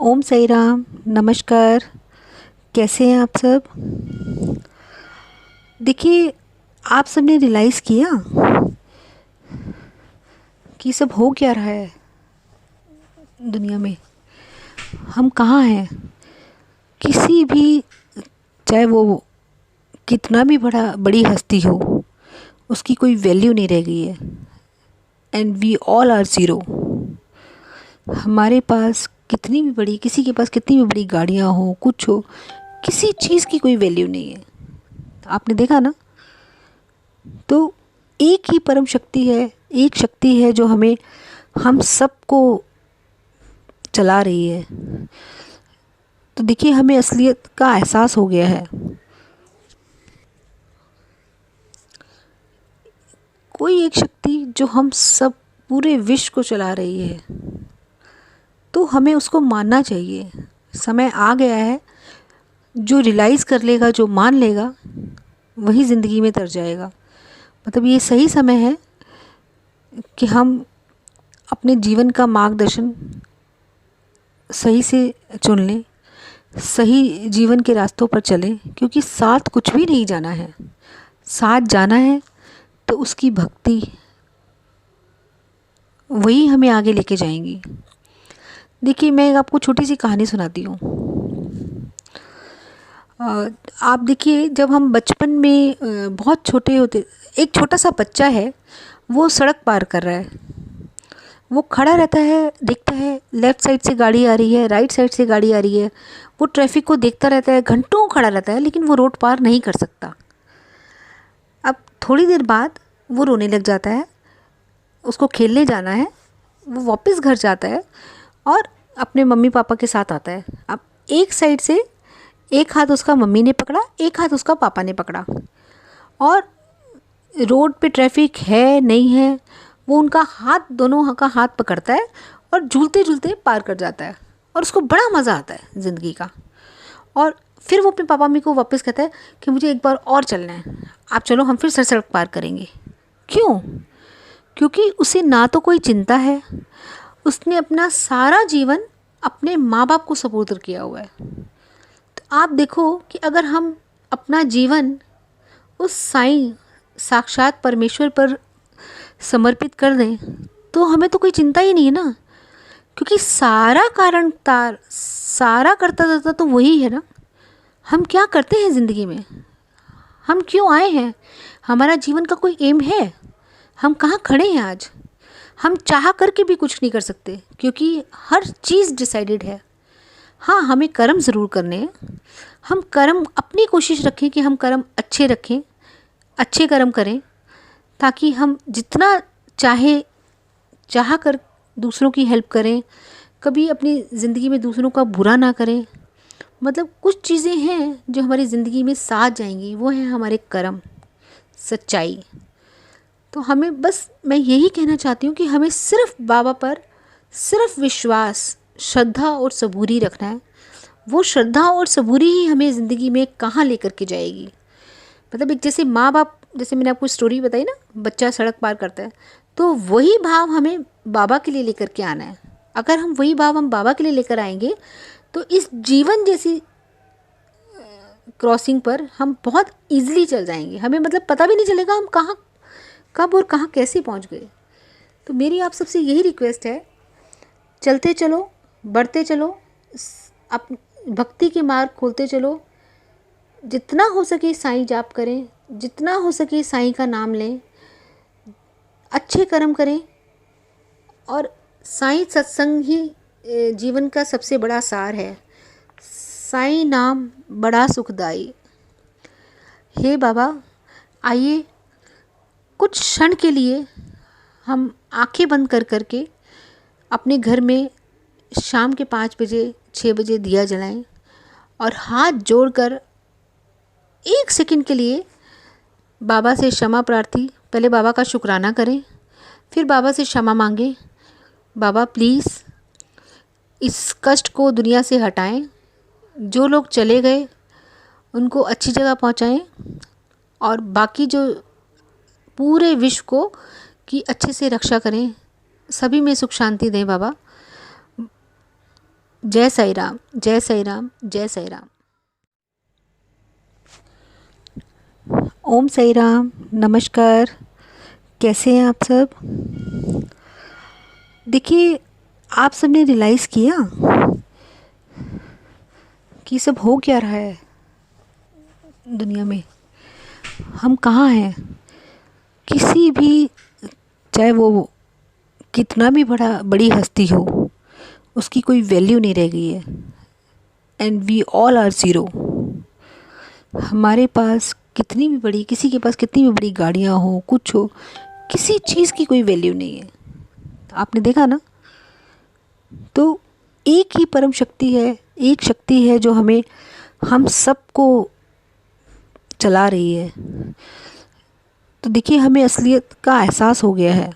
ओम साई राम। नमस्कार। कैसे हैं आप सब? देखिए, आप सबने रियलाइज़ किया कि सब हो क्या रहा है दुनिया में। हम कहाँ हैं? किसी भी, चाहे वो कितना भी बड़ी हस्ती हो, उसकी कोई वैल्यू नहीं रह गई है। And we all are zero. हमारे पास कितनी भी बड़ी, किसी के पास कितनी भी बड़ी गाड़ियाँ हो, कुछ हो, किसी चीज़ की कोई वैल्यू नहीं है। आपने देखा ना? तो एक ही परम शक्ति है, एक शक्ति है जो हम सबको चला रही है। तो देखिए, हमें असलियत का एहसास हो गया है। कोई एक शक्ति जो हम सब पूरे विश्व को चला रही है, तो हमें उसको मानना चाहिए। समय आ गया है, जो रियलाइज़ कर लेगा, जो मान लेगा, वही ज़िंदगी में तर जाएगा। मतलब ये सही समय है कि हम अपने जीवन का मार्गदर्शन सही से चुन लें, सही जीवन के रास्तों पर चलें, क्योंकि साथ कुछ भी नहीं जाना है। साथ जाना है तो उसकी भक्ति वही हमें आगे लेके जाएंगी। देखिए, मैं आपको छोटी सी कहानी सुनाती हूँ। आप देखिए, जब हम बचपन में बहुत छोटे होते, एक छोटा सा बच्चा है, वो सड़क पार कर रहा है। वो खड़ा रहता है, देखता है लेफ़्ट साइड से गाड़ी आ रही है, राइट साइड से गाड़ी आ रही है। वो ट्रैफिक को देखता रहता है, घंटों खड़ा रहता है, लेकिन वो रोड पार नहीं कर सकता। अब थोड़ी देर बाद वो रोने लग जाता है, उसको खेलने जाना है। वो वापस घर जाता है और अपने मम्मी पापा के साथ आता है। अब एक साइड से एक हाथ उसका मम्मी ने पकड़ा, एक हाथ उसका पापा ने पकड़ा, और रोड पे ट्रैफिक है नहीं है, वो उनका हाथ, दोनों का हाथ पकड़ता है और झूलते झूलते पार कर जाता है। और उसको बड़ा मज़ा आता है ज़िंदगी का। और फिर वो अपने पापा मम्मी को वापस कहता है कि मुझे एक बार और चलना है, आप चलो, हम फिर सड़क पार करेंगे। क्यों? क्योंकि उसे ना तो कोई चिंता है, उसने अपना सारा जीवन अपने माँ बाप को सपोर्ट किया हुआ है। तो आप देखो कि अगर हम अपना जीवन उस साईं, साक्षात परमेश्वर पर समर्पित कर दें, तो हमें तो कोई चिंता ही नहीं है ना। क्योंकि सारा कारण तार, सारा करता धरता तो वही है ना। हम क्या करते हैं ज़िंदगी में? हम क्यों आए हैं? हमारा जीवन का कोई एम है? हम कहाँ खड़े हैं आज? हम चाह करके भी कुछ नहीं कर सकते, क्योंकि हर चीज़ डिसाइडेड है। हाँ, हमें कर्म ज़रूर करने हैं। हम कर्म, अपनी कोशिश रखें कि हम कर्म अच्छे रखें, अच्छे कर्म करें, ताकि हम जितना चाह कर दूसरों की हेल्प करें, कभी अपनी ज़िंदगी में दूसरों का बुरा ना करें। मतलब कुछ चीज़ें हैं जो हमारी ज़िंदगी में साथ जाएंगी, वो है हमारे कर्म, सच्चाई। तो हमें बस, मैं यही कहना चाहती हूँ कि हमें सिर्फ बाबा पर सिर्फ विश्वास, श्रद्धा और सबूरी रखना है। वो श्रद्धा और सबूरी ही हमें ज़िंदगी में कहाँ लेकर के जाएगी। मतलब एक जैसे माँ बाप, जैसे मैंने आपको स्टोरी बताई ना, बच्चा सड़क पार करता है, तो वही भाव हमें बाबा के लिए लेकर के आना है। अगर हम वही भाव हम बाबा के लिए लेकर आएंगे, तो इस जीवन जैसी क्रॉसिंग पर हम बहुत ईजिली चल जाएंगे। हमें मतलब पता भी नहीं चलेगा हम कहाँ, कब और कहाँ कैसे पहुँच गए। तो मेरी आप सबसे यही रिक्वेस्ट है, चलते चलो, बढ़ते चलो, अप भक्ति के मार्ग खोलते चलो। जितना हो सके साईं जाप करें, जितना हो सके साईं का नाम लें, अच्छे कर्म करें। और साईं सत्संग ही जीवन का सबसे बड़ा सार है। साईं नाम बड़ा सुखदाई। हे बाबा, आइए कुछ क्षण के लिए हम आंखें बंद कर करके अपने घर में शाम के 5 बजे 6 बजे दिया जलाएं, और हाथ जोड़कर एक सेकंड के लिए बाबा से क्षमा प्रार्थी, पहले बाबा का शुक्राना करें, फिर बाबा से क्षमा मांगें। बाबा प्लीज़ इस कष्ट को दुनिया से हटाएं, जो लोग चले गए उनको अच्छी जगह पहुंचाएं, और बाकी जो पूरे विश्व को की अच्छे से रक्षा करें, सभी में सुख शांति दें बाबा। जय साई राम, जय साई राम, जय साई राम। ओम साई राम, नमस्कार। कैसे हैं आप सब? देखिए, आप सबने रियलाइज़ किया कि सब हो क्या रहा है दुनिया में? हम कहाँ हैं? किसी भी, चाहे वो कितना भी बड़ी हस्ती हो, उसकी कोई वैल्यू नहीं रह गई है। And we all are zero. हमारे पास कितनी भी बड़ी, किसी के पास कितनी भी बड़ी गाड़ियाँ हो, कुछ हो, किसी चीज़ की कोई वैल्यू नहीं है। आपने देखा ना? तो एक ही परम शक्ति है, एक शक्ति है जो हम सबको चला रही है। तो देखिए, हमें असलियत का एहसास हो गया है।